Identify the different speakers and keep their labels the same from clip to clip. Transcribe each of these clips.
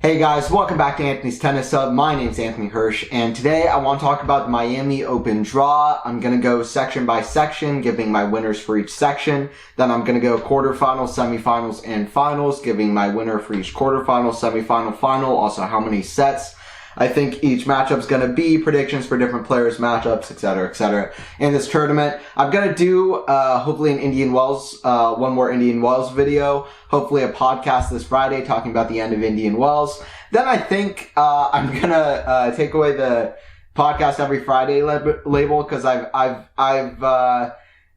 Speaker 1: Hey guys, welcome back to Anthony's Tennis Hub. My name's Anthony Hirsch, and today I want to talk about the Miami Open draw. I'm going to go section by section, giving my winners for each section. Then I'm going to go quarterfinals, semifinals, and finals, giving my winner for each quarterfinal, semifinal, final, also how many sets I think each matchup's going to be, predictions for different players, matchups, etc., etc. in this tournament. I'm going to do, hopefully an Indian Wells, one more Indian Wells video, hopefully a podcast this Friday talking about the end of Indian Wells. Then I think, I'm going to, take away the podcast every Friday label, because I've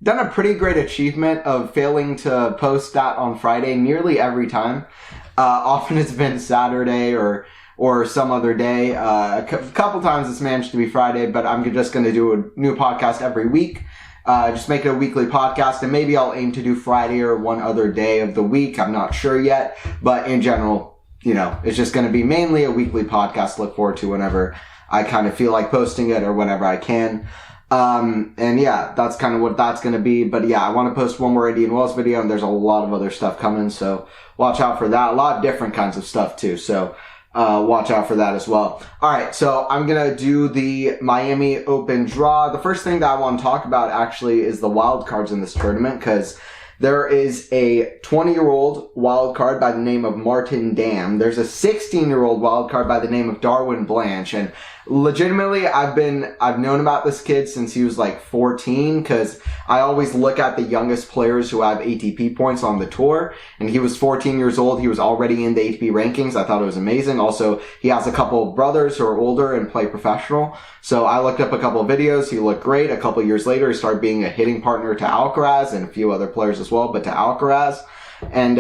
Speaker 1: done a pretty great achievement of failing to post that on Friday nearly every time. Often it's been Saturday or some other day. A couple times it's managed to be Friday, but I'm just going to do a new podcast every week. Just make it a weekly podcast, and maybe I'll aim to do Friday or one other day of the week. I'm not sure yet, but in general, it's just going to be mainly a weekly podcast to look forward to whenever I kind of feel like posting it or whenever I can. And yeah, that's kind of what that's going to be. But yeah, I want to post one more Indian Wells video, and there's a lot of other stuff coming, so watch out for that. A lot of different kinds of stuff too, so watch out for that as well. Alright, so I'm going to do the Miami Open draw. The first thing that I want to talk about actually is the wild cards in this tournament, because there is a 20-year-old wild card by the name of Martin Dam. There's a 16-year-old wild card by the name of Darwin Blanche, and legitimately, I've known about this kid since he was like 14, because I always look at the youngest players who have ATP points on the tour, and he was 14 years old. He was already in the ATP rankings. I thought it was amazing. Also, he has a couple of brothers who are older and play professional, so I looked up a couple of videos. He looked great. A couple of years later, he started being a hitting partner to Alcaraz and a few other players as well, but to Alcaraz. And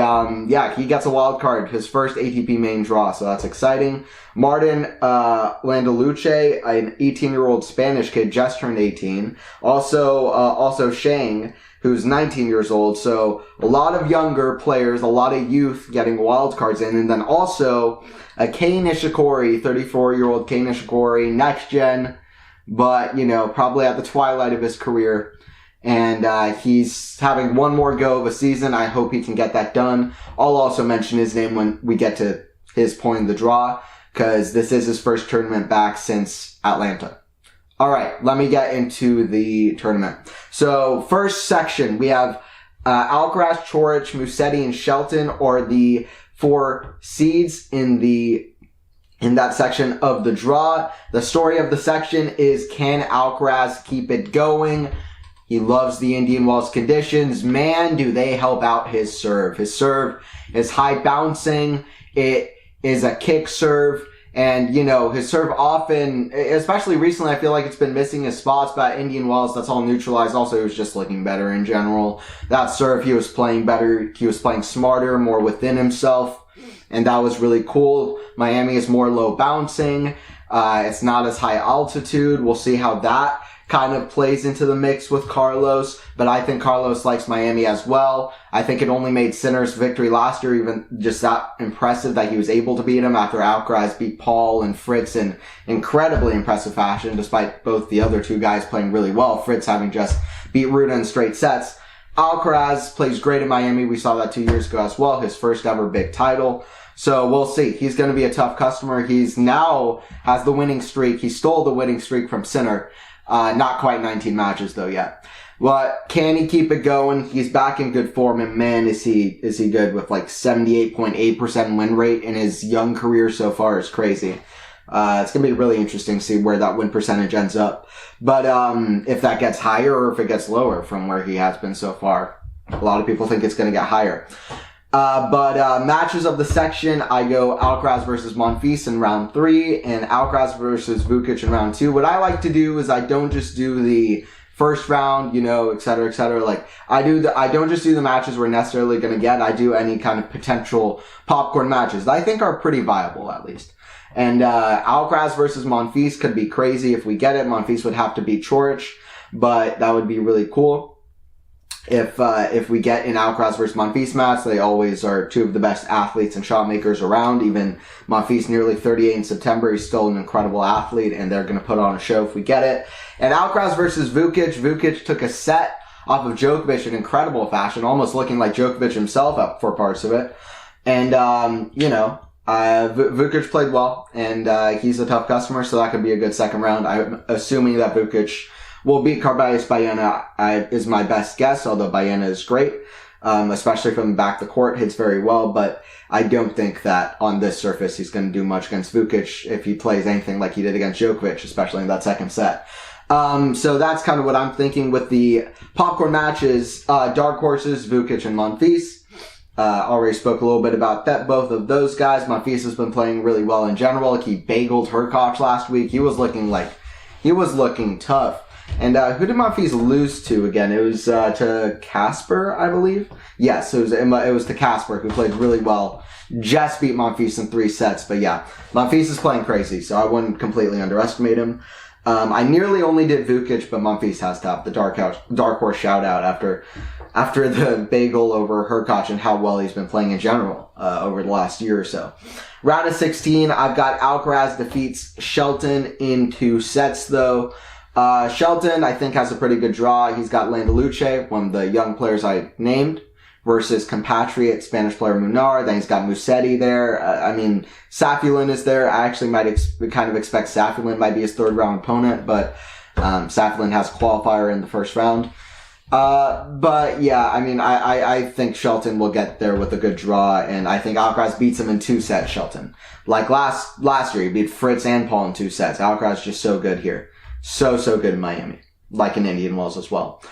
Speaker 1: yeah, he gets a wild card, his first ATP main draw, so that's exciting. Martin Landaluce, an 18-year-old Spanish kid, just turned 18. Also Shang, who's 19 years old. So a lot of younger players, a lot of youth getting wild cards in. And then also a Kei Nishikori, 34-year-old Kei Nishikori, next gen, but, probably at the twilight of his career. And he's having one more go of a season. I hope he can get that done. I'll also mention his name when we get to his point in the draw, because this is his first tournament back since Atlanta. Alright, let me get into the tournament. So, first section, we have Alcaraz, Coric, Musetti, and Shelton are the 4 seeds in that section of the draw. The story of the section is, can Alcaraz keep it going? He loves the Indian Wells conditions. Man, do they help out his serve. His serve is high bouncing. It is a kick serve. And, his serve often, especially recently, I feel like it's been missing his spots, but at Indian Wells, that's all neutralized. Also, he was just looking better in general. That serve, he was playing better. He was playing smarter, more within himself. And that was really cool. Miami is more low bouncing. It's not as high altitude. We'll see how that kind of plays into the mix with Carlos, but I think Carlos likes Miami as well. I think it only made Sinner's victory last year even just that impressive that he was able to beat him after Alcaraz beat Paul and Fritz in incredibly impressive fashion, despite both the other two guys playing really well, Fritz having just beat Rune in straight sets. Alcaraz plays great in Miami. We saw that 2 years ago as well, his first ever big title. So we'll see. He's going to be a tough customer. He's now has the winning streak. He stole the winning streak from Sinner. Not quite 19 matches though yet. But can he keep it going? He's back in good form, and man, is he good with like 78.8% win rate in his young career so far. It's crazy. It's gonna be really interesting to see where that win percentage ends up. But if that gets higher or if it gets lower from where he has been so far. A lot of people think it's gonna get higher. But matches of the section, I go Alcaraz versus Monfils in round 3 and Alcaraz versus Vukic in round 2. What I like to do is I don't just do the first round, et cetera, et cetera. Like, I don't just do the matches we're necessarily going to get. I do any kind of potential popcorn matches that I think are pretty viable, at least. And Alcaraz versus Monfils could be crazy if we get it. Monfils would have to beat Coric, but that would be really cool. If we get an Alcaraz versus Monfils match, they always are two of the best athletes and shot makers around. Even Monfils nearly 38 in September, he's still an incredible athlete, and they're going to put on a show if we get it. And Alcaraz versus Vukic. Vukic took a set off of Djokovic in incredible fashion, almost looking like Djokovic himself for parts of it. And, Hurkacz played well, and he's a tough customer, so that could be a good second round. I'm assuming that Hurkacz will beat Carballes Baena is my best guess, although Baena is great, especially from the back of the court, hits very well, but I don't think that on this surface he's going to do much against Hurkacz if he plays anything like he did against Djokovic, especially in that second set. So that's kind of what I'm thinking with the popcorn matches. Dark horses, Hurkacz and Monfils. Already spoke a little bit about that, both of those guys. Monfils has been playing really well in general. He bageled Hurkacz last week. He was looking tough. And who did Monfils lose to again? It was to Casper, I believe. Yes, it was to Casper, who played really well. Just beat Monfils in 3 sets. But yeah, Monfils is playing crazy, so I wouldn't completely underestimate him. I nearly only did Hurkacz, but Monfils has to have the dark horse shout out after the bagel over Hurkacz and how well he's been playing in general over the last year or so. Round of 16, I've got Alcaraz defeats Shelton in 2 sets though. Shelton, I think, has a pretty good draw. He's got Landaluce, one of the young players I named, versus compatriot Spanish player Minaur. Then he's got Musetti there. Safiullin is there. I actually might kind of expect Safiullin might be his 3rd round opponent, but Safiullin has qualifier in the 1st round. But yeah, I think Shelton will get there with a good draw, and I think Alcaraz beats him in 2 sets, Shelton. Like last year, he beat Fritz and Paul in 2 sets. Alcaraz is just so good here. So good in Miami. Like in Indian Wells as well.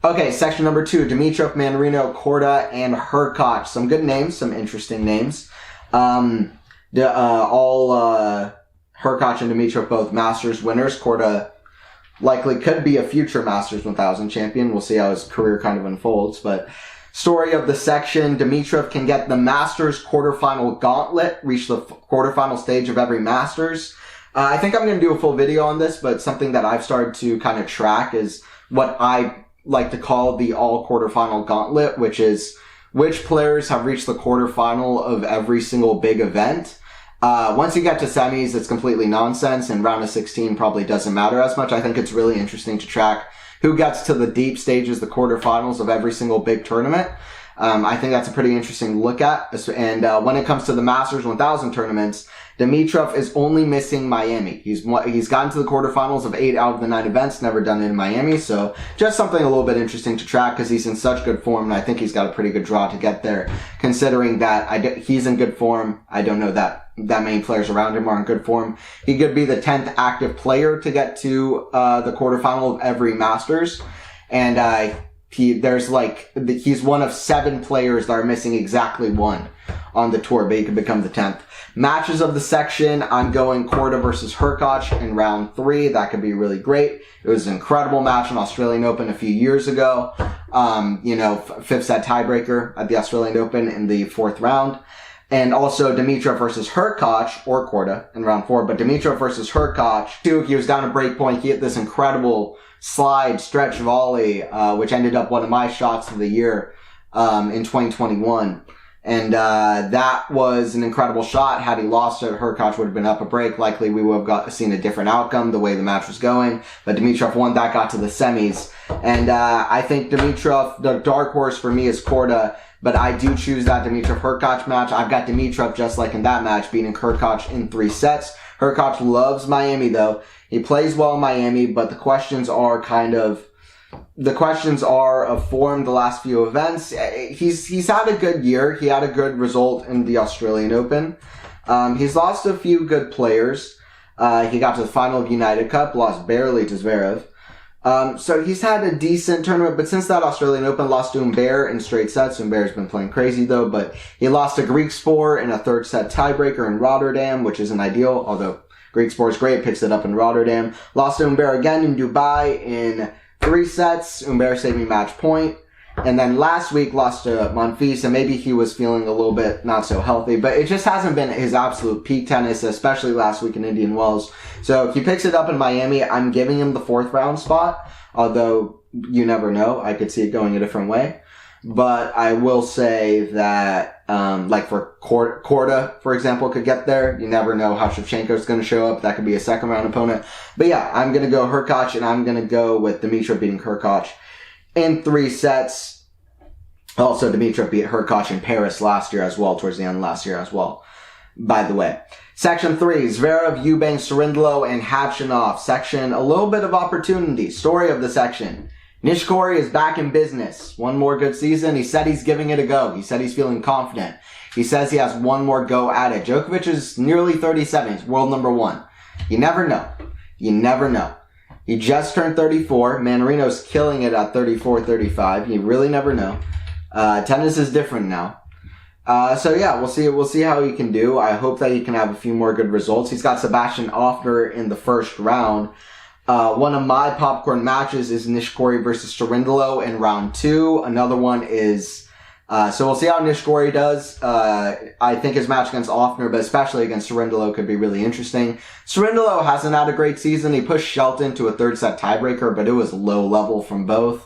Speaker 1: Okay, section number 2, Dimitrov, Mannarino, Korda, and Hurkacz. Some good names, some interesting names. Hurkacz and Dimitrov both Masters winners. Korda likely could be a future Masters 1000 champion. We'll see how his career kind of unfolds. But story of the section, Dimitrov can get the Masters quarterfinal gauntlet, reach the quarterfinal stage of every Masters. I think I'm going to do a full video on this, but something that I've started to kind of track is what I like to call the all quarterfinal gauntlet, which is which players have reached the quarterfinal of every single big event. Once you get to semis, it's completely nonsense, and round of 16 probably doesn't matter as much. I think it's really interesting to track who gets to the deep stages, the quarterfinals of every single big tournament. I think that's a pretty interesting look at. And when it comes to the Masters 1000 tournaments, Dimitrov is only missing Miami. He's gotten to the quarterfinals of 8 out of the 9 events, never done it in Miami. So just something a little bit interesting to track because he's in such good form, and I think he's got a pretty good draw to get there. Considering that he's in good form, I don't know that many players around him are in good form. He could be the 10th active player to get to the quarterfinal of every Masters, and he's one of 7 players that are missing exactly 1 on the tour, but he could become the 10th. Matches of the section, I'm going Korda versus Hurkacz in round 3. That could be really great. It was an incredible match in Australian Open a few years ago. 5th set tiebreaker at the Australian Open in the 4th round. And also Dimitrov versus Hurkacz, or Korda, in round 4. But Dimitrov versus Hurkacz, too, he was down at break point. He hit this incredible slide stretch volley, which ended up one of my shots of the year in 2021. And that was an incredible shot. Had he lost it, Hurkacz would have been up a break. Likely we would have seen a different outcome the way the match was going. But Dimitrov won that, got to the semis. And I think Dimitrov, the dark horse for me is Korda. But I do choose that Dimitrov-Hurkacz match. I've got Dimitrov, just like in that match, beating Hurkacz in 3 sets. Hurkacz loves Miami, though. He plays well in Miami, but the questions are of form the last few events. He's had a good year. He had a good result in the Australian Open. He's lost a few good players. He got to the final of United Cup, lost barely to Zverev. So he's had a decent tournament, but since that Australian Open, lost to Humbert in straight sets. Humbert's been playing crazy though, but he lost to Greek Sport in a 3rd set tiebreaker in Rotterdam, which isn't ideal, although Greek Sport's great, picks it up in Rotterdam. Lost to Humbert again in Dubai in 3 sets. Humbert saving match point. And then last week lost to Monfils, and maybe he was feeling a little bit not so healthy, but it just hasn't been his absolute peak tennis, especially last week in Indian Wells. So if he picks it up in Miami, I'm giving him the 4th round spot, although you never know. I could see it going a different way. But I will say that, for Korda, for example, could get there. You never know how Shevchenko's going to show up. That could be a 2nd round opponent. But yeah, I'm going to go Hurkacz, and I'm going to go with Dimitrov beating Hurkacz in 3 sets. Also, Dimitrov beat Hurkacz in Paris last year as well, towards the end of last year as well. by the way. Section 3, Zverev, Eubanks, Cerundolo, and Khachanov. Section, a little bit of opportunity. Story of the section. Nishikori is back in business. One more good season. He said he's giving it a go. He said he's feeling confident. He says he has one more go at it. Djokovic is nearly 37. He's world number 1. You never know. You never know. He just turned 34. Manarino's killing it at 34, 35. You really never know. Tennis is different now. So yeah, we'll see how he can do. I hope that he can have a few more good results. He's got Sebastian Offner in the first round. One of my popcorn matches is Nishikori versus Cerundolo in round 2. Another one is, so we'll see how Nishikori does. I think his match against Offner, but especially against Cerundolo, could be really interesting. Cerundolo hasn't had a great season. He pushed Shelton to a third set tiebreaker, but it was low level from both.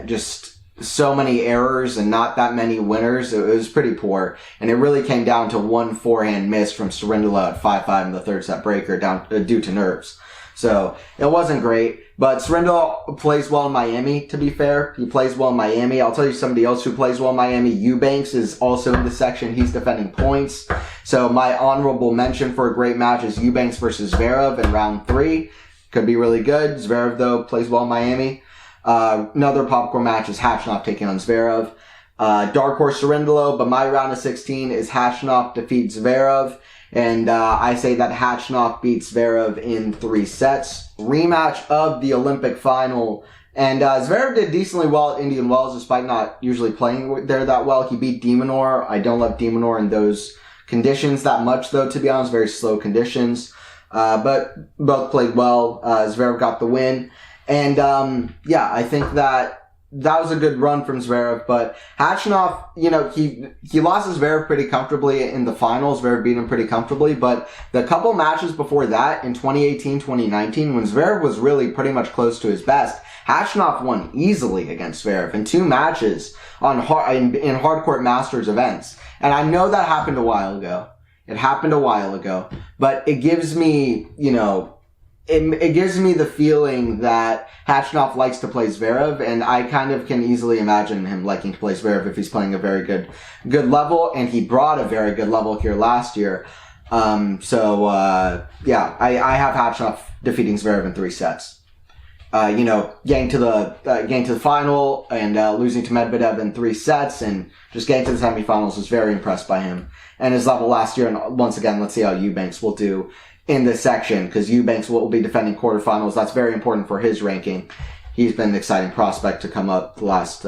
Speaker 1: Just so many errors and not that many winners. It was pretty poor. And it really came down to one forehand miss from Cerundolo at 5-5 in the third set breaker due to nerves. So it wasn't great. But Cerundolo plays well in Miami, to be fair. He plays well in Miami. I'll tell you somebody else who plays well in Miami. Eubanks is also in the section. He's defending points. So my honorable mention for a great match is Eubanks versus Zverev in round 3. Could be really good. Zverev, though, plays well in Miami. Another popcorn match is Khachanov taking on Zverev. Dark horse Cerundolo, but my round of 16 is Khachanov defeats Zverev. And I say that Khachanov beats Zverev in 3 sets. Rematch of the Olympic final. And Zverev did decently well at Indian Wells, despite not usually playing there that well. He beat Dimitrov. I don't love Dimitrov in those conditions that much, though, to be honest. Very slow conditions. But both played well. Zverev got the win. And, I think that was a good run from Zverev, but Khachanov, he lost his Zverev pretty comfortably in the finals. Zverev beat him pretty comfortably, but the couple matches before that in 2018, 2019, when Zverev was really pretty much close to his best, Khachanov won easily against Zverev in 2 matches in hardcourt Masters events. And I know that happened a while ago. It happened a while ago, but it gives me, it gives me the feeling that Khachanov likes to play Zverev, and I kind of can easily imagine him liking to play Zverev if he's playing a very good level, and he brought a very good level here last year. I have Khachanov defeating Zverev in 3 sets. Getting to the final and losing to Medvedev in 3 sets, and just getting to the semifinals, was very impressed by him and his level last year. And once again, let's see how Eubanks will do in this section, because Eubanks will be defending quarterfinals. That's very important for his ranking. He's been an exciting prospect to come up the last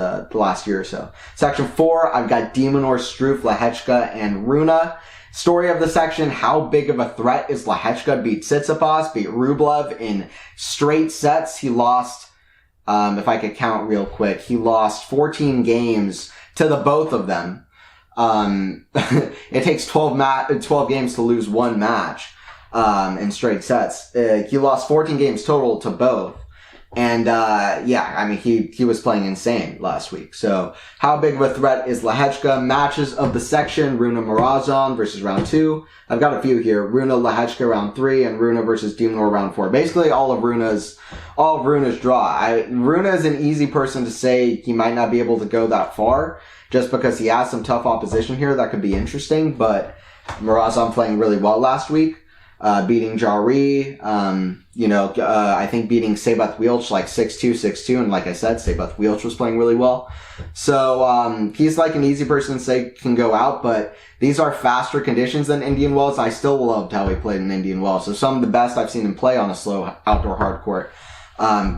Speaker 1: year or so. Section 4, I've got Dimitrov, Struff, Lehechka, and Rune. Story of the section, how big of a threat is Lehechka? Beat Tsitsipas, beat Rublev in straight sets. He lost, if I could count real quick, he lost 14 games to the both of them. It takes 12 games to lose 1 match. In straight sets. He lost 14 games total to both. And, he was playing insane last week. So, how big of a threat is Lehechka? Matches of the section, Rune Morozov versus round 2. I've got a few here. Rune Lehechka round 3 and Rune versus Dimitrov round 4. Basically all of Rune's draw. Rune is an easy person to say he might not be able to go that far, just because he has some tough opposition here that could be interesting, but Morozov playing really well last week. Beating Jari, I think beating Seiboth Wielch like 6-2, 6-2, and like I said, Seiboth Wielch was playing really well. So, he's like an easy person to say can go out, but these are faster conditions than Indian Wells. I still loved how he played in Indian Wells. So some of the best I've seen him play on a slow outdoor hard court.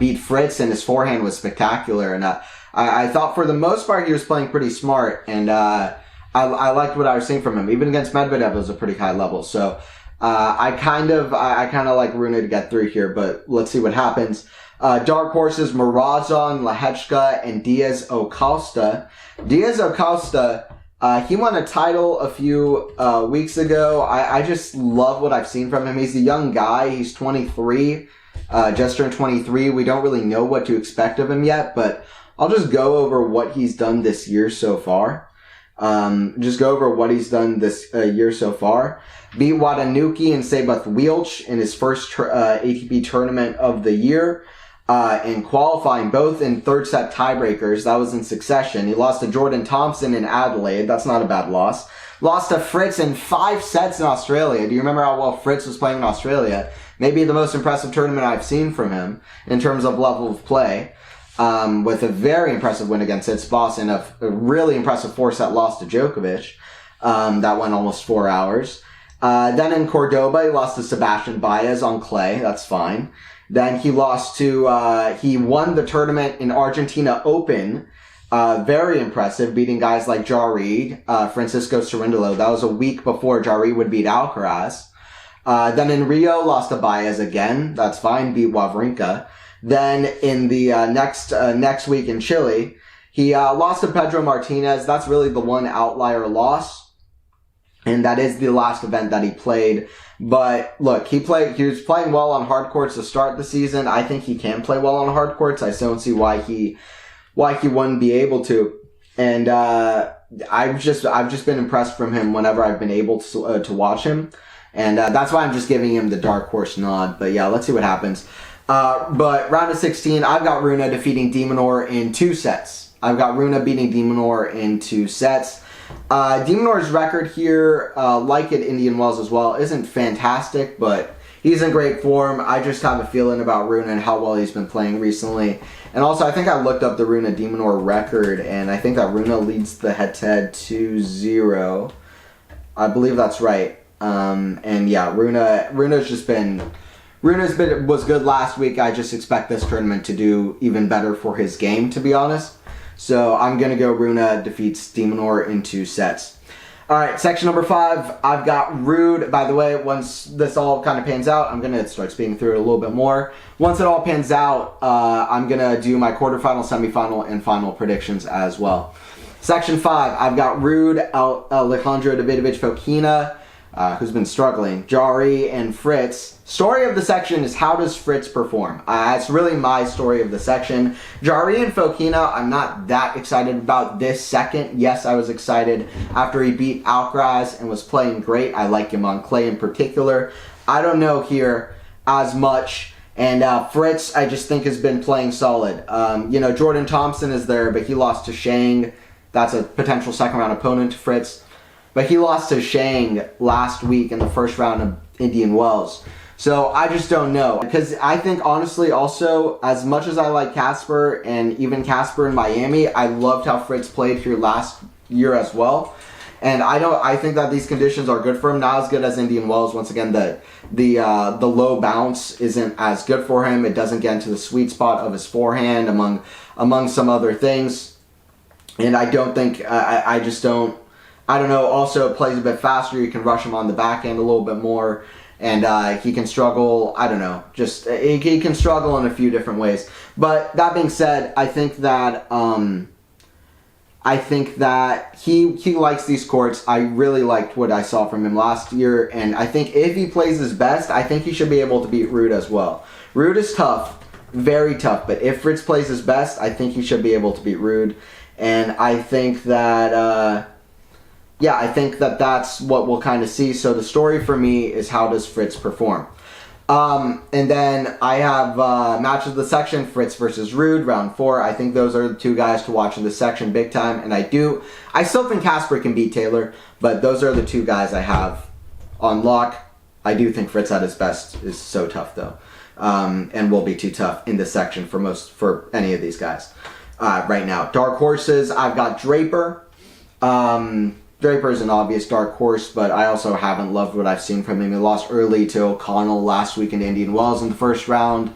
Speaker 1: Beat Fritz, and his forehand was spectacular, and I thought for the most part he was playing pretty smart, and I liked what I was seeing from him. Even against Medvedev, it was a pretty high level. So, I kind of like Rune to get through here, but let's see what happens. Dark horses, Morozov, Lehechka, and Diaz Acosta. Diaz Acosta, he won a title a few weeks ago. I just love what I've seen from him. He's a young guy. He's 23, just turned 23. We don't really know what to expect of him yet, but I'll just go over what he's done this year so far. Beat Watanuki and Seiboth Wielch in his first ATP tournament of the year. in qualifying, both in third set tiebreakers. That was in succession. He lost to Jordan Thompson in Adelaide. That's not a bad loss. Lost to Fritz in 5 sets in Australia. Do you remember how well Fritz was playing in Australia? Maybe the most impressive tournament I've seen from him in terms of level of play. With a very impressive win against Tsitsipas and a really impressive 4-set loss to Djokovic. That went almost 4 hours. Then in Cordoba, he lost to Sebastian Baez on clay. That's fine. Then he lost to, he won the tournament in Argentina Open. Very impressive, beating guys like Jarry, Francisco Cerundolo. That was a week before Jarry would beat Alcaraz. Then in Rio, lost to Baez again. That's fine, beat Wawrinka. Then in the next week in Chile, he lost to Pedro Martinez. That's really the one outlier loss. And that is the last event that he played. But look, he was playing well on hard courts to start the season. I think he can play well on hard courts. I still don't see why he wouldn't be able to. And I've just been impressed from him whenever I've been able to watch him. And that's why I'm just giving him the dark horse nod. But yeah, let's see what happens. But round of 16, I've got Rune defeating Dimitrov in 2 sets. I've got Rune beating Dimitrov in 2 sets. Diminov's record here, like at Indian Wells as well, isn't fantastic, but he's in great form. I just have a feeling about Rune and how well he's been playing recently. And also, I think I looked up the Rune Dimitrov record, and I think that Rune leads the head-to-head 2-0. I believe that's right. And yeah, Rune was good last week. I just expect this tournament to do even better for his game, to be honest. So I'm going to go Rune defeats Dimitrov in 2 sets. All right, section number 5. I've got Ruud. By the way, once this all kind of pans out, I'm going to start speaking through it a little bit more. Once it all pans out, I'm going to do my quarterfinal, semifinal, and final predictions as well. Section 5, I've got Ruud, Alejandro Davidovich Fokina, who's been struggling, Jarry, and Fritz. Story of the section is, how does Fritz perform? It's really my story of the section. Jarry and Fokina, I'm not that excited about this second. Yes, I was excited after he beat Alcaraz and was playing great. I like him on clay in particular. I don't know here as much. And Fritz, I just think, has been playing solid. Jordan Thompson is there, but he lost to Shang. That's a potential second-round opponent to Fritz. But he lost to Shang last week in the first round of Indian Wells. So I just don't know. Because I think, honestly, also, as much as I like Casper and even Casper in Miami, I loved how Fritz played here last year as well. And I think that these conditions are good for him. Not as good as Indian Wells. Once again, the low bounce isn't as good for him. It doesn't get into the sweet spot of his forehand, among some other things. And I don't think, I don't know, also it plays a bit faster. You can rush him on the backhand a little bit more. And he can struggle, I don't know, he can struggle in a few different ways. But that being said, I think that he likes these courts. I really liked what I saw from him last year. And I think if he plays his best, I think he should be able to beat Ruud as well. Ruud is tough, very tough. But if Fritz plays his best, I think he should be able to beat Ruud. And I think that... I think that that's what we'll kind of see. So the story for me is, how does Fritz perform? And then I have match of the section, Fritz versus Ruud, round 4. I think those are the 2 guys to watch in this section big time. And I still think Casper can beat Taylor, but those are the 2 guys I have on lock. I do think Fritz at his best is so tough, though, and will be too tough in this section for any of these guys right now. Dark horses, I've got Draper. Draper is an obvious dark horse, but I also haven't loved what I've seen from him. He lost early to O'Connell last week in Indian Wells in the first round.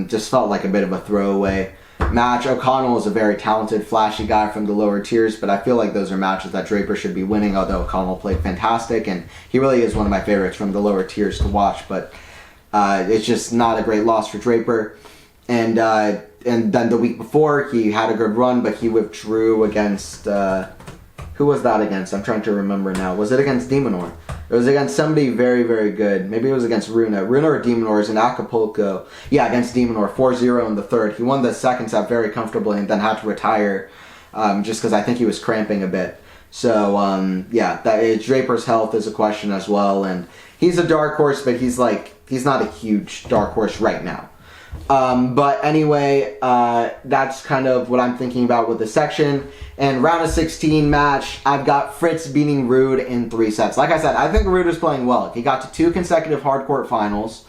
Speaker 1: Just felt like a bit of a throwaway match. O'Connell is a very talented, flashy guy from the lower tiers, but I feel like those are matches that Draper should be winning, although O'Connell played fantastic, and he really is one of my favorites from the lower tiers to watch, but it's just not a great loss for Draper. And then the week before, he had a good run, but he withdrew against... who was that against? I'm trying to remember now. Was it against Dimitrov? It was against somebody very, very good. Maybe it was against Rune. Rune or Dimitrov is in Acapulco. Yeah, against Dimitrov. 4-0 in the third. He won the second set very comfortably and then had to retire just because I think he was cramping a bit. So, Draper's health is a question as well. And he's a dark horse, but he's not a huge dark horse right now. But anyway, that's kind of what I'm thinking about with the section. And round of 16 match, I've got Fritz beating Ruud in 3 sets. Like I said, I think Ruud is playing well. He got to 2 consecutive hardcourt finals.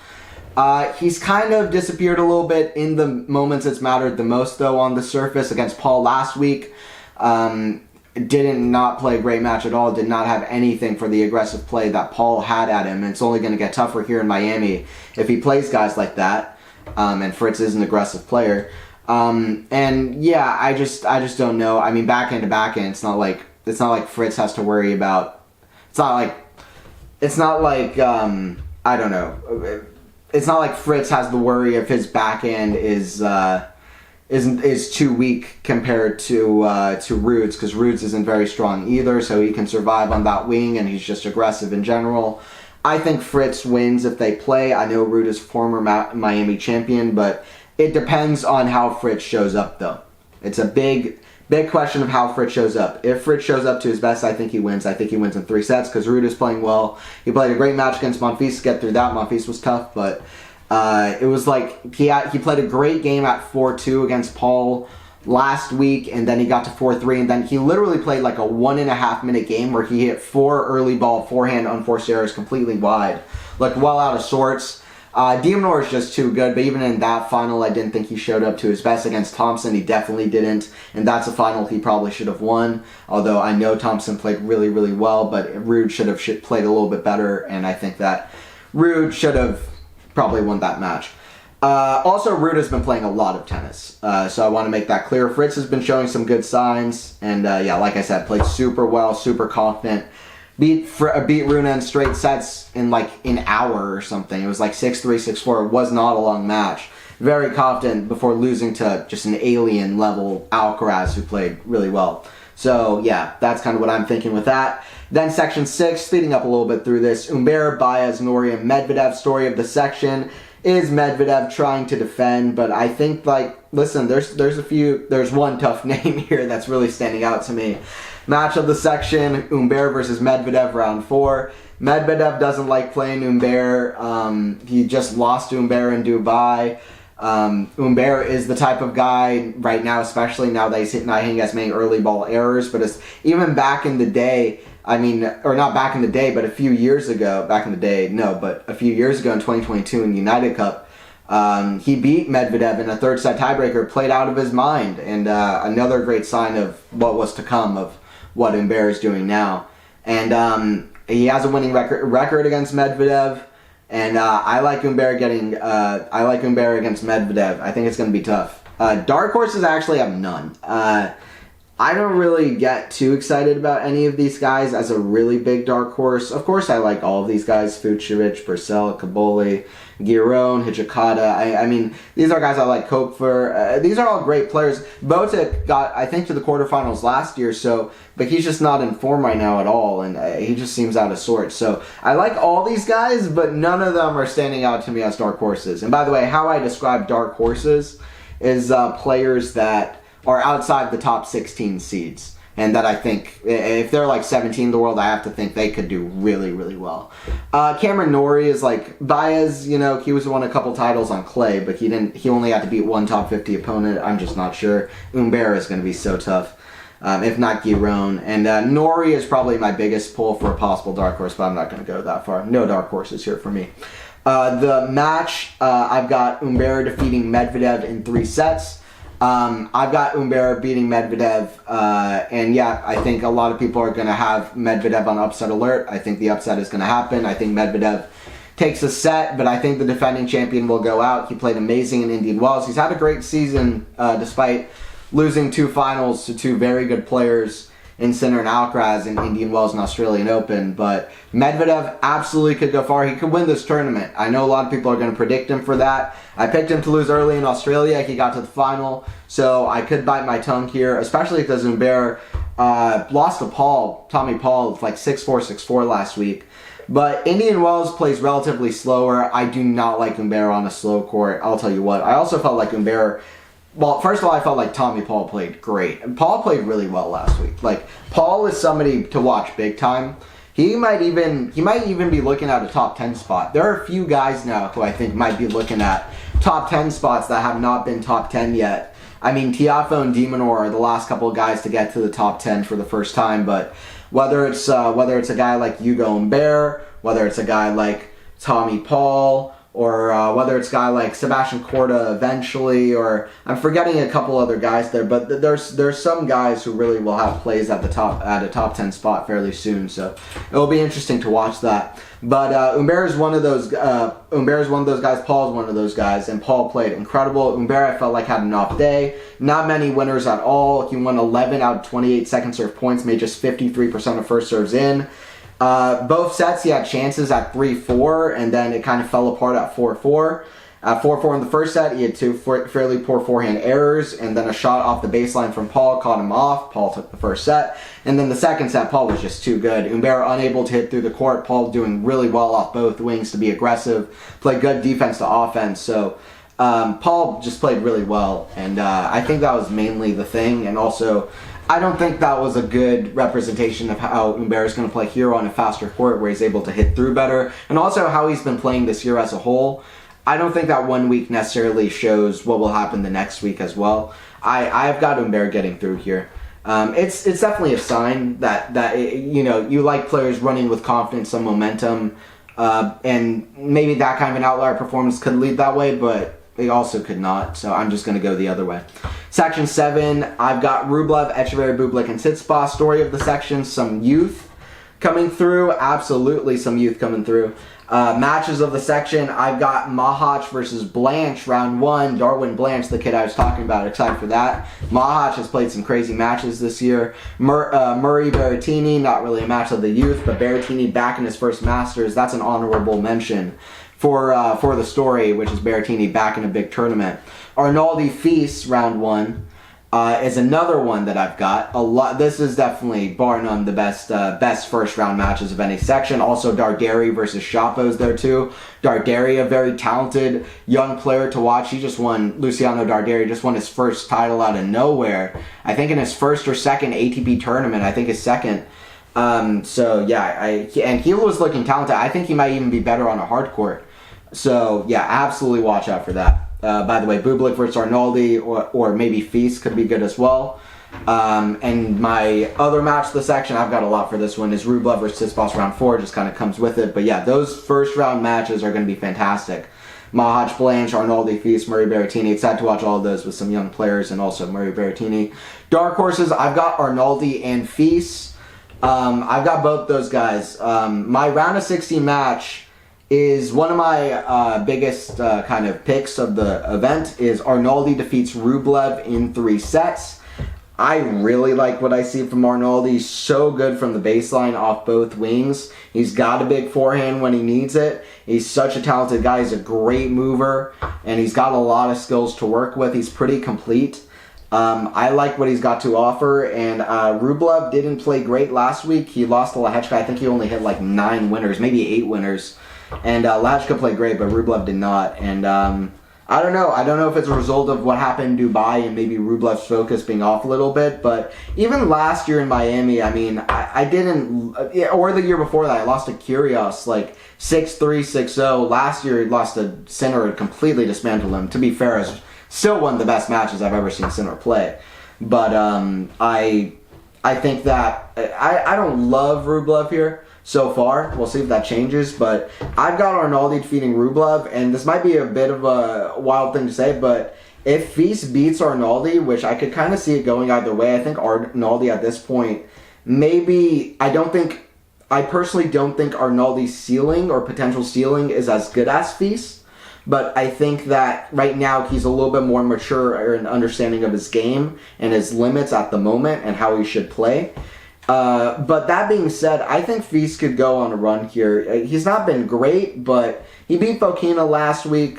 Speaker 1: He's kind of disappeared a little bit in the moments it's mattered the most, though, on the surface against Paul last week. Did not play a great match at all. Did not have anything for the aggressive play that Paul had at him. And it's only going to get tougher here in Miami if he plays guys like that. And Fritz is an aggressive player. And yeah, I just don't know. I mean, backhand to backhand, it's not like Fritz has to worry about. It's not like I don't know. It's not like Fritz has the worry if his backhand is too weak compared to Ruud's, because Ruud's isn't very strong either, so he can survive on that wing, and he's just aggressive in general. I think Fritz wins if they play. I know Ruud is former Miami champion, but it depends on how Fritz shows up, though. It's a big question of how Fritz shows up. If Fritz shows up to his best, I think he wins. I think he wins in 3 sets because Ruud is playing well. He played a great match against Monfils to get through that. Monfils was tough, but it was like he played a great game at 4-2 against Paul last week, and then he got to 4-3, and then he literally played like a 1.5 minute game where he hit 4 early ball forehand unforced errors completely wide, like well out of sorts. Minaur is just too good, but even in that final, I didn't think he showed up to his best against Thompson. He definitely didn't, and that's a final he probably should have won, although I know Thompson played really, really well, but Ruud should have played a little bit better, and I think that Ruud should have probably won that match. Also, Ruud has been playing a lot of tennis, so I want to make that clear. Fritz has been showing some good signs, and yeah, like I said, played super well, super confident. Beat Rune in straight sets in like an hour or something. It was like 6-3, 6-4. It was not a long match. Very confident before losing to just an alien level Alcaraz, who played really well. So yeah, that's kind of what I'm thinking with that. Then section 6, speeding up a little bit through this. Humbert, Baez, Norrie, and Medvedev. Story of the section is Medvedev trying to defend, but I think, like, listen, there's one tough name here that's really standing out to me. Match of the section, Humbert versus Medvedev, round 4. Medvedev doesn't like playing Humbert. He just lost to Humbert in Dubai. Humbert is the type of guy right now, especially now that he's not hitting as many early ball errors, but it's, even back in the day, I mean, or not back in the day, but a few years ago, a few years ago in 2022 in the United Cup, he beat Medvedev in a 3rd set tiebreaker, played out of his mind, and another great sign of what was to come, of what Humbert is doing now. And he has a winning record against Medvedev, and I like Humbert against Medvedev. I think it's going to be tough. Dark horses, I actually have none. I don't really get too excited about any of these guys as a really big dark horse. Of course, I like all of these guys: Fucsovics, Purcell, Caboli, Giron, Hijikata. I mean, these are guys I like. Kopfer. These are all great players. Botic got, I think, to the quarterfinals last year, but he's just not in form right now at all, and he just seems out of sorts. So I like all these guys, but none of them are standing out to me as dark horses. And by the way, how I describe dark horses is players that are outside the top 16 seeds, and that I think, if they're like 17 in the world, I have to think they could do really, really well. Cameron Norrie is like Baez. You know, he won a couple titles on clay, but he only had to beat one top 50 opponent. I'm just not sure. Humbert is going to be so tough, if not Giron. And Norrie is probably my biggest pull for a possible dark horse, but I'm not going to go that far. No dark horses here for me. The match, I've got Humbert defeating Medvedev in 3 sets. I've got Humbert beating Medvedev, and yeah, I think a lot of people are going to have Medvedev on upset alert. I think the upset is going to happen. I think Medvedev takes a set, but I think the defending champion will go out. He played amazing in Indian Wells. He's had a great season, despite losing 2 finals to 2 very good players in Sinner and Alcaraz in Indian Wells and Australian Open, but Medvedev absolutely could go far. He could win this tournament. I know a lot of people are going to predict him for that. I picked him to lose early in Australia. He got to the final, so I could bite my tongue here, especially because Humbert lost to Tommy Paul, like 6-4, 6-4 last week. But Indian Wells plays relatively slower. I do not like Humbert on a slow court. I'll tell you what. I also felt like Humbert, well, first of all, I felt like Tommy Paul played great. And Paul played really well last week. Like, Paul is somebody to watch big time. He might even be looking at a top 10 spot. There are a few guys now who I think might be looking at top 10 spots that have not been top 10 yet. I mean, Tiafoe and Dimitrov are the last couple of guys to get to the top 10 for the first time, but whether it's a guy like Hugo Humbert, whether it's a guy like Tommy Paul, or whether it's a guy like Sebastian Korda eventually, or I'm forgetting a couple other guys there, but there's some guys who really will have plays at a top 10 spot fairly soon, so it'll be interesting to watch that. But Humbert is one of those guys, Paul is one of those guys, and Paul played incredible. Humbert, I felt like, had an off day. Not many winners at all. He won 11 out of 28 second serve points, made just 53% of first serves in. Both sets he had chances at 3-4, and then it kind of fell apart at 4-4. At 4-4 in the first set, he had two fairly poor forehand errors, and then a shot off the baseline from Paul caught him off. Paul took the first set, and then the second set, Paul was just too good. Humbert unable to hit through the court. Paul doing really well off both wings to be aggressive, played good defense to offense. So Paul just played really well, and I think that was mainly the thing, and also I don't think that was a good representation of how Humbert is going to play here on a faster court where he's able to hit through better, and also how he's been playing this year as a whole. I don't think that 1 week necessarily shows what will happen the next week as well. I've got Humbert getting through here. It's definitely a sign that you like players running with confidence, some momentum, and maybe that kind of an outlier performance could lead that way, but they also could not, so I'm just going to go the other way. Section 7, I've got Rublev, Echeverry, Bublik, and Tsitsipas. Story of the section, some youth coming through. Absolutely some youth coming through. Matches of the section, I've got Hurkacz versus Blanche, round 1. Darwin Blanche, the kid I was talking about, excited for that. Hurkacz has played some crazy matches this year. Murray Berrettini, not really a match of the youth, but Berrettini back in his first Masters. That's an honorable mention for the story, which is Berrettini back in a big tournament. Arnaldi Fils, round 1, is another one that I've got. This is definitely, bar none, the best first round matches of any section. Also, Darderi versus Shapo's there too. Darderi, a very talented young player to watch. Luciano Darderi just won his first title out of nowhere. I think in his first or second ATP tournament. I think his second. So yeah, and he was looking talented. I think he might even be better on a hard court. So yeah, absolutely watch out for that. By the way, Bublik versus Arnaldi or maybe Fils could be good as well. And my other match of the section, I've got a lot for this one, is Rublev versus Tsitsipas round 4. Just kind of comes with it. But yeah, those first round matches are going to be fantastic. Hurkacz, Blanche, Arnaldi, Fils, Murray Berrettini. Excited to watch all of those with some young players, and also Murray Berrettini. Dark horses, I've got Arnaldi and Fils. I've got both those guys. My round of 16 match is one of my biggest kind of picks of the event is Arnaldi defeats Rublev in 3 sets. I really like what I see from Arnaldi. He's so good from the baseline off both wings. He's got a big forehand when he needs it. He's such a talented guy. He's a great mover, and he's got a lot of skills to work with. He's pretty complete. I like what he's got to offer, and Rublev didn't play great last week. He lost to Lehechka. I think he only hit like 9 winners, maybe 8 winners. And Lehechka played great, but Rublev did not. And I don't know. I don't know if it's a result of what happened in Dubai and maybe Rublev's focus being off a little bit. But even last year in Miami, I mean, I didn't, or the year before that, I lost to Kyrgios like 6-3, 6-0. Last year, he lost to Sinner and completely dismantled him. To be fair, it's still one of the best matches I've ever seen Sinner play. But I think that I don't love Rublev here so far. We'll see if that changes, but I've got Arnaldi defeating Rublev, and this might be a bit of a wild thing to say, but if Fils beats Arnaldi, which I could kind of see it going either way, I think Arnaldi at this point, maybe, I personally don't think Arnaldi's ceiling or potential ceiling is as good as Fils, but I think that right now he's a little bit more mature in understanding of his game and his limits at the moment and how he should play. But that being said, I think Fils could go on a run here. He's not been great, but he beat Fokina last week.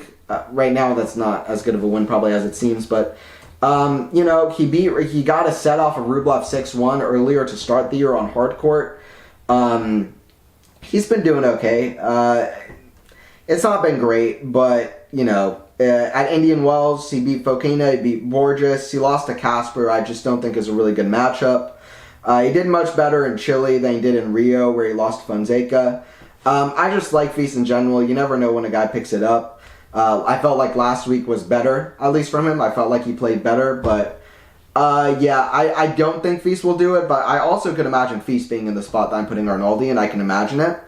Speaker 1: Right now, that's not as good of a win probably as it seems, but he got a set off of Rublev 6-1 earlier to start the year on hard court. He's been doing okay. It's not been great, but at Indian Wells, he beat Fokina, he beat Borges, he lost to Casper. I just don't think is a really good matchup. He did much better in Chile than he did in Rio, where he lost to Fonseca. I just like Fils in general. You never know when a guy picks it up. I felt like last week was better, at least from him. I felt like he played better, but yeah, I don't think Feast will do it, but I also could imagine Feast being in the spot that I'm putting Arnaldi, and I can imagine it.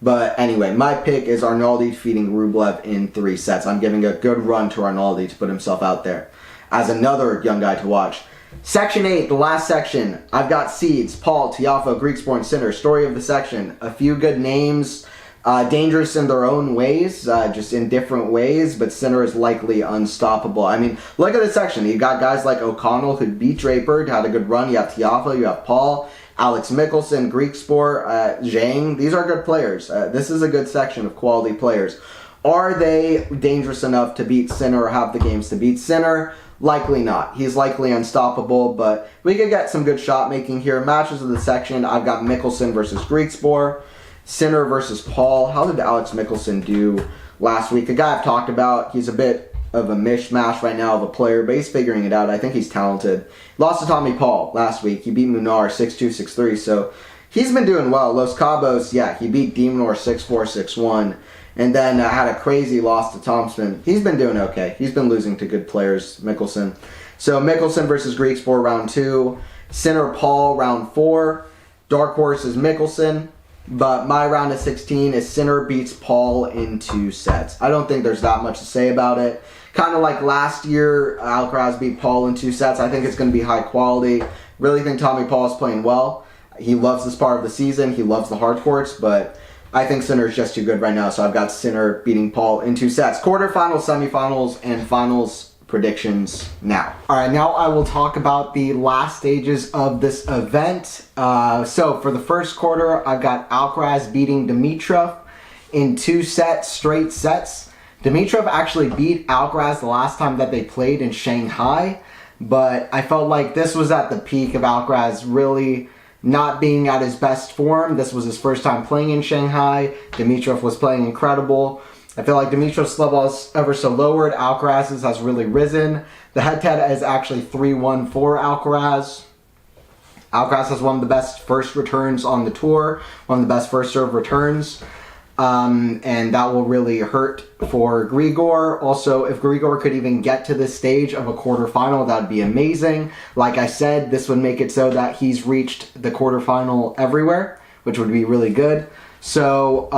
Speaker 1: But anyway, my pick is Arnaldi defeating Rublev in 3 sets. I'm giving a good run to Arnaldi to put himself out there as another young guy to watch. Section 8, the last section. I've got seeds: Paul, Tiafoe, Griekspoor, and Sinner. Story of the section. A few good names. Dangerous in their own ways, just in different ways, but Sinner is likely unstoppable. I mean, look at this section. You got guys like O'Connell who beat Draper, had a good run. You have Tiafoe, you have Paul, Alex Mickelson, Griekspoor, Zhang. These are good players. This is a good section of quality players. Are they dangerous enough to beat Sinner or have the games to beat Sinner? Likely not. He's likely unstoppable, but we could get some good shot making here. Matches of the section, I've got Mickelson versus Griekspoor. Sinner versus Paul. How did Alex Mickelson do last week? A guy I've talked about. He's a bit of a mishmash right now of a player, but he's figuring it out. I think he's talented. Lost to Tommy Paul last week. He beat Minaur 6-2, 6-3, so he's been doing well. Los Cabos, yeah, he beat Dimitrov 6-4, 6-1, and then had a crazy loss to Thompson. He's been doing okay. He's been losing to good players, Mickelson. So Mickelson versus Griekspoor, round 2. Sinner Paul, round 4. Dark horse is Mickelson. But my round of 16 is Sinner beats Paul in 2 sets. I don't think there's that much to say about it. Kind of like last year, Alcaraz beat Paul in 2 sets. I think it's going to be high quality. Really think Tommy Paul is playing well. He loves this part of the season. He loves the hard courts, but I think Sinner is just too good right now. So I've got Sinner beating Paul in 2 sets. Quarterfinals, semifinals, and finals predictions now. Alright, now I will talk about the last stages of this event. So for the first quarter, I've got Alcaraz beating Dimitrov in 2 straight sets. Dimitrov actually beat Alcaraz the last time that they played in Shanghai, but I felt like this was at the peak of Alcaraz really not being at his best form. This was his first time playing in Shanghai. Dimitrov was playing incredible. I feel like Dimitrov's level is ever so lowered. Alcaraz's has really risen. The head-to-head is actually 3-1 for Alcaraz. Alcaraz has one of the best first returns on the tour, one of the best first serve returns, and that will really hurt for Grigor. Also, if Grigor could even get to this stage of a quarterfinal, that would be amazing. Like I said, this would make it so that he's reached the quarterfinal everywhere, which would be really good. So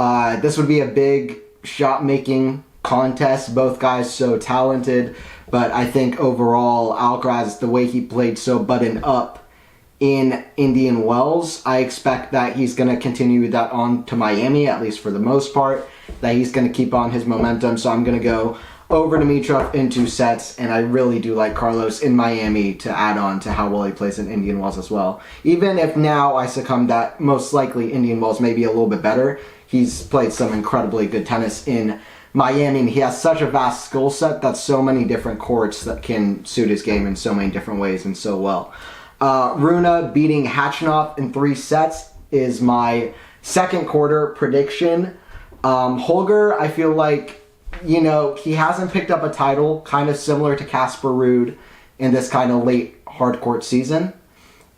Speaker 1: this would be a big shot-making contest. Both guys so talented, but I think overall Alcaraz, the way he played so buttoned up in Indian Wells, I expect that he's going to continue that on to Miami, at least for the most part, that he's going to keep on his momentum. So I'm going to go over Dimitrov in 2 sets, and I really do like Carlos in Miami to add on to how well he plays in Indian Wells as well. Even if now I succumb that most likely Indian Wells may be a little bit better, he's played some incredibly good tennis in Miami, and he has such a vast skill set that so many different courts that can suit his game in so many different ways and so well. Rune beating Khachanov in 3 sets is my second quarter prediction. Holger, I feel like, you know, he hasn't picked up a title, kind of similar to Casper Ruud in this kind of late hard court season.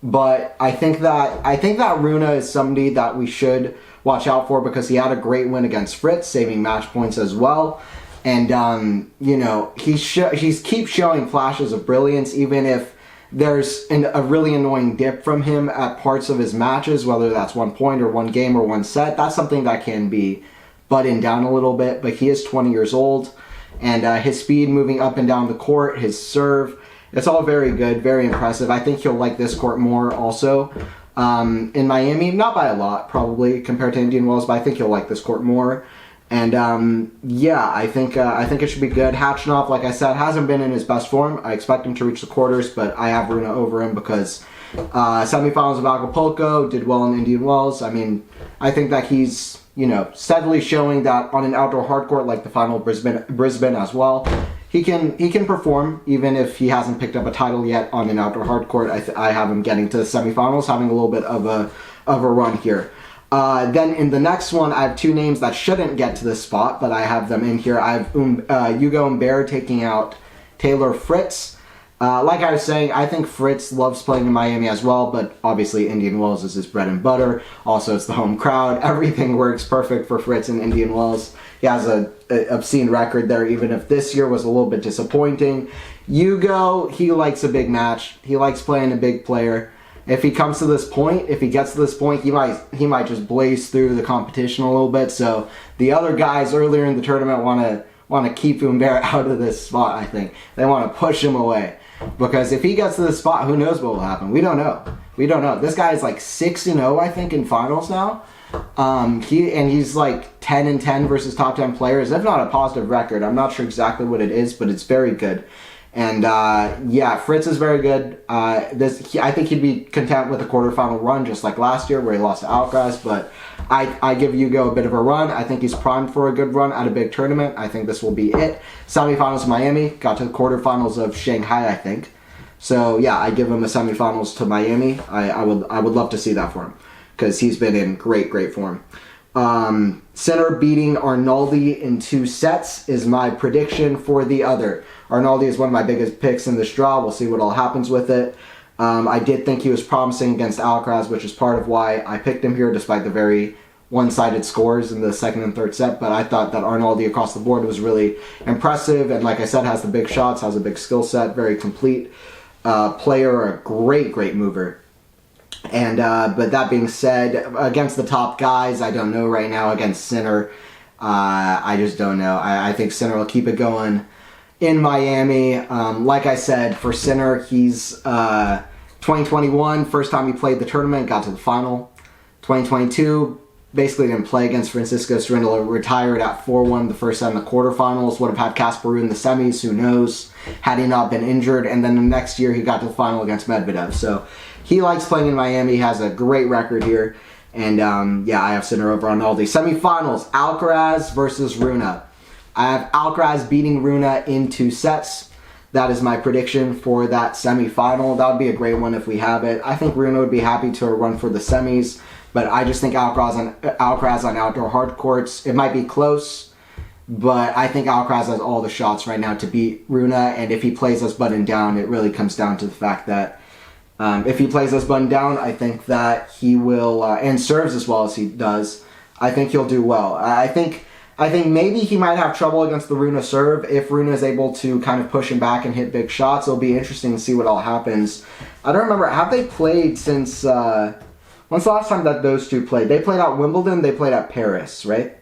Speaker 1: But I think that Rune is somebody that we should watch out for because he had a great win against Fritz, saving match points as well. And, you know, he keeps showing flashes of brilliance, even if there's a really annoying dip from him at parts of his matches, whether that's 1 point or 1 game or 1 set. That's something that can be buttoned down a little bit, but he is 20 years old, and his speed moving up and down the court, his serve, it's all very good, very impressive. I think he'll like this court more also in Miami, not by a lot probably compared to Indian Wells, but I think he'll like this court more. And yeah, I think it should be good. Khachanov, like I said, hasn't been in his best form. I expect him to reach the quarters, but I have Rune over him because semifinals of Acapulco, did well in Indian Wells. I mean, I think that he's, you know, steadily showing that on an outdoor hard court like the final Brisbane as well, he can perform even if he hasn't picked up a title yet on an outdoor hard court. I have him getting to the semifinals, having a little bit of a run here. Then in the next one, I have 2 names that shouldn't get to this spot, but I have them in here. I have Hugo Humbert taking out Taylor Fritz. Like I was saying, I think Fritz loves playing in Miami as well, but obviously Indian Wells is his bread and butter. Also, it's the home crowd. Everything works perfect for Fritz in Indian Wells. He has an obscene record there, even if this year was a little bit disappointing. Hugo, he likes a big match. He likes playing a big player. If he comes to this point, if he gets to this point, he might just blaze through the competition a little bit. So the other guys earlier in the tournament want to keep Humbert out of this spot, I think. They want to push him away. Because if he gets to this spot, who knows what will happen? We don't know. We don't know. This guy is like 6-0, I think, in finals now. He's like 10-10 versus top 10 players. If not a positive record, I'm not sure exactly what it is, but it's very good. And yeah, Fritz is very good. I think he'd be content with a quarterfinal run, just like last year where he lost to Alcaraz. But I give Hugo a bit of a run. I think he's primed for a good run at a big tournament. I think this will be it. Semifinals Miami, got to the quarterfinals of Shanghai, I think. So yeah, I give him a semifinals to Miami. I would love to see that for him because he's been in great form. Sinner beating Arnaldi in 2 sets is my prediction for the other. Arnaldi is one of my biggest picks in this draw. We'll see what all happens with it. I did think he was promising against Alcaraz, which is part of why I picked him here, despite the very one-sided scores in the second and third set. But I thought that Arnaldi across the board was really impressive, and like I said, has the big shots, has a big skill set, very complete player, a great mover. And but that being said, against the top guys, I don't know right now. Against Sinner, I just don't know. I think Sinner will keep it going in Miami. Like I said, for Sinner, he's 2021, first time he played the tournament, got to the final. 2022, basically didn't play against Francisco Cerundolo, retired at 4-1 the first set in the quarterfinals, would have had Casper Ruud in the semis, who knows, had he not been injured. And then the next year he got to the final against Medvedev. So he likes playing in Miami, has a great record here. And yeah, I have Sinner over Arnaldi. Semifinals, Alcaraz versus Rune. I have Alcaraz beating Rune in 2 sets. That is my prediction for that semifinal. That would be a great one if we have it. I think Rune would be happy to run for the semis, but I just think Alcaraz on outdoor hard courts, it might be close, but I think Alcaraz has all the shots right now to beat Rune, and if he plays us button down, it really comes down to the fact that if he plays us button down, I think that he will, and serves as well as he does, I think he'll do well. I think maybe he might have trouble against the Rune serve. If Rune is able to kind of push him back and hit big shots, it'll be interesting to see what all happens. I don't remember, have they played since, when's the last time that those two played? They played at Wimbledon, they played at Paris, right?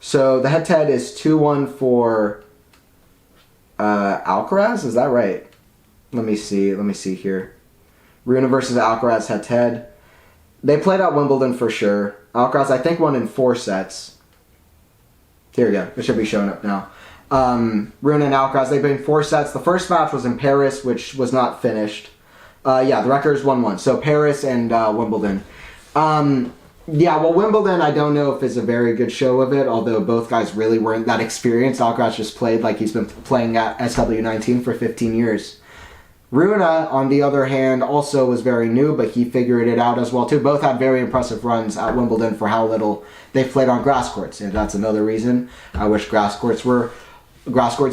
Speaker 1: So the head-to-head is 2-1 for Alcaraz, is that right? Let me see here. Rune versus Alcaraz head-to-head. They played at Wimbledon for sure. Alcaraz, I think, won in 4 sets. Here we go. It should be showing up now. Rune and Alcaraz, they've been 4 sets. The first match was in Paris, which was not finished. Yeah, the record is 1-1. So Paris and Wimbledon. Yeah, well, Wimbledon, I don't know if it's a very good show of it, although both guys really weren't that experienced. Alcaraz just played like he's been playing at SW19 for 15 years. Rune, on the other hand, also was very new, but he figured it out as well, too. Both had very impressive runs at Wimbledon for how little they've played on grass courts, and that's another reason I wish grass court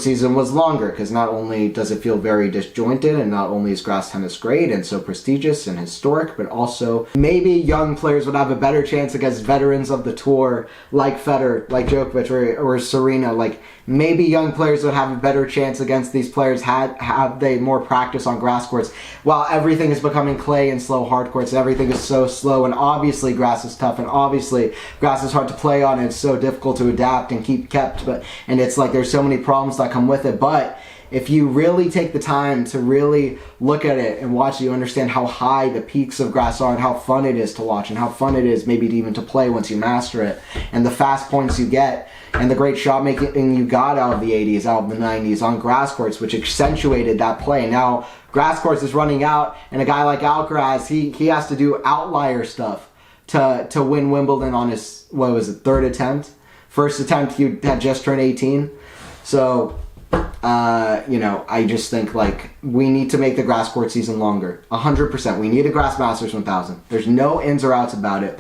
Speaker 1: season was longer, because not only does it feel very disjointed, and not only is grass tennis great and so prestigious and historic, but also maybe young players would have a better chance against veterans of the tour, like Federer, like Djokovic, or Serena. Like, maybe young players would have a better chance against these players have they more practice on grass courts. While everything is becoming clay and slow hard courts, everything is so slow, and obviously grass is tough, and obviously grass is hard to play on, and it's so difficult to adapt and keep kept, and it's like there's so many problems that come with it. But if you really take the time to really look at it and watch it, you understand how high the peaks of grass are and how fun it is to watch and how fun it is maybe even to play once you master it, and the fast points you get and the great shot making you got out of the 80s, out of the 90s on grass courts, which accentuated that play. Now grass courts is running out, and a guy like Alcaraz, he has to do outlier stuff to win Wimbledon on his, what was it, 3rd attempt? First attempt he had just turned 18. So, you know, I just think, like, we need to make the grass court season longer. 100%. We need a Grass Masters 1000. There's no ins or outs about it.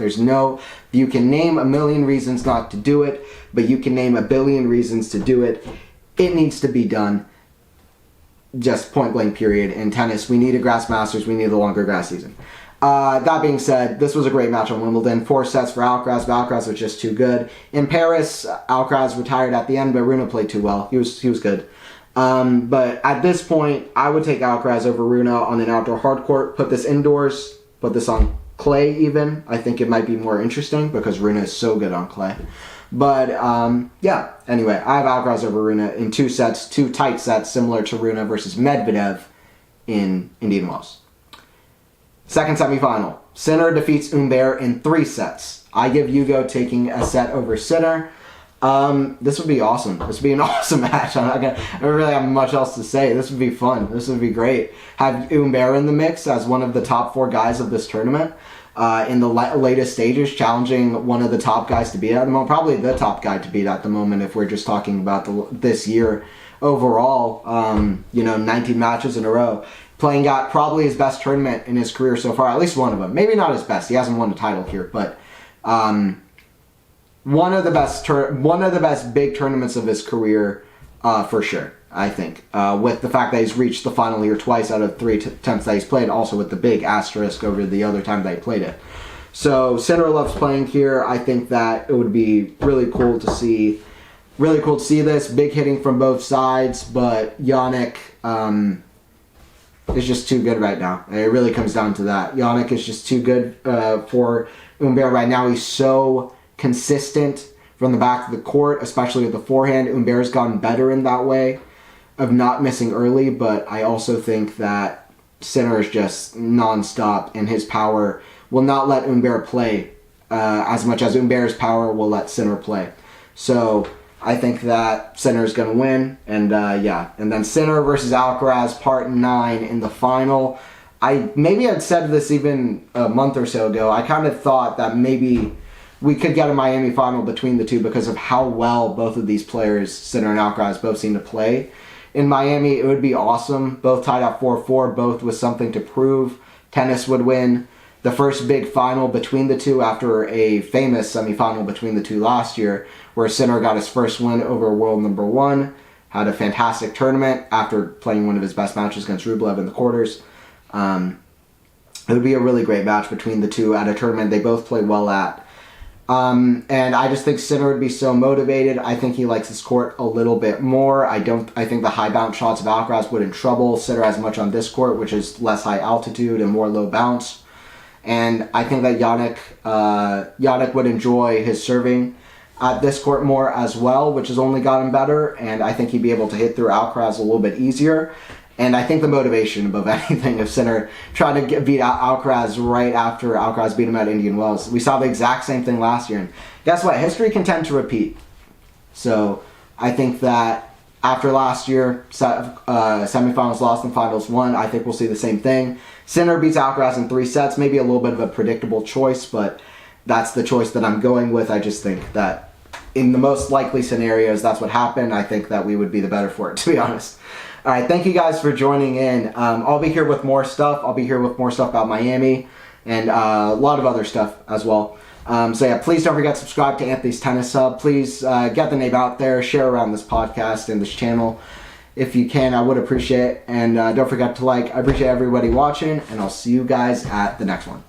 Speaker 1: You can name a million reasons not to do it, but you can name a billion reasons to do it. It needs to be done. just point blank period. In tennis, we need a grass Masters. We need a longer grass season. That being said, this was a great match on Wimbledon. 4 sets for Alcaraz, but Alcaraz was just too good. In Paris, Alcaraz retired at the end, but Rune played too well. He was good. But at this point, I would take Alcaraz over Rune on an outdoor hard court. Put this indoors. Put this on clay even. I think it might be more interesting because Rune is so good on clay. But, yeah. Anyway, I have Alcaraz over Rune in 2 sets, 2 tight sets, similar to Rune versus Medvedev in Indian Wells. Second semifinal. Sinner defeats Humbert in 3 sets. I give Hugo taking a set over Sinner. This would be awesome. This would be an awesome match. I don't really have much else to say. This would be fun. This would be great. Have Humbert in the mix as one of the top 4 guys of this tournament. In the latest stages, challenging one of the top guys to beat at the moment. Probably the top guy to beat at the moment if we're just talking about this year overall. 19 matches in a row. Playing at probably his best tournament in his career so far, at least one of them. Maybe not his best. He hasn't won a title here, but one of the best big tournaments of his career for sure. I think with the fact that he's reached the final here twice out of 3 attempts that he's played, also with the big asterisk over the other time that he played it. So Sinner loves playing here. I think that it would be really cool to see. Really cool to see this big hitting from both sides, but Jannik. Is just too good right now. It really comes down to that. Jannik is just too good for Humbert right now. He's so consistent from the back of the court, especially with the forehand. Humbert's gotten better in that way of not missing early, but I also think that Sinner is just non-stop, and his power will not let Humbert play as much as Humbert's power will let Sinner play. So I think that Sinner is going to win, and and then Sinner versus Alcaraz, part 9 in the final. Maybe I'd said this even a month or so ago. I kind of thought that maybe we could get a Miami final between the two because of how well both of these players, Sinner and Alcaraz, both seem to play. In Miami, it would be awesome. Both tied at 4-4, both with something to prove. Tennis would win. The first big final between the two after a famous semifinal between the two last year, where Sinner got his first win over world number 1, had a fantastic tournament after playing one of his best matches against Rublev in the quarters. It would be a really great match between the two at a tournament they both play well at. And I just think Sinner would be so motivated. I think he likes his court a little bit more. I think the high bounce shots of Alcaraz would in trouble Sinner as much on this court, which is less high altitude and more low bounce. And I think that Jannik would enjoy his serving at this court more as well, which has only gotten better. And I think he'd be able to hit through Alcaraz a little bit easier. And I think the motivation above anything of Sinner trying to beat Alcaraz right after Alcaraz beat him at Indian Wells. We saw the exact same thing last year. And guess what? History can tend to repeat. So I think that after last year, semifinals lost and finals won, I think we'll see the same thing. Sinner beats Alcaraz in 3 sets. Maybe a little bit of a predictable choice, but that's the choice that I'm going with. I just think that in the most likely scenarios, that's what happened. I think that we would be the better for it, to be honest. All right, thank you guys for joining in. I'll be here with more stuff. I'll be here with more stuff about Miami and a lot of other stuff as well. So yeah, please don't forget to subscribe to Anthony's Tennis Hub. Please get the name out there, share around this podcast and this channel. If you can, I would appreciate it. And don't forget to like. I appreciate everybody watching, and I'll see you guys at the next one.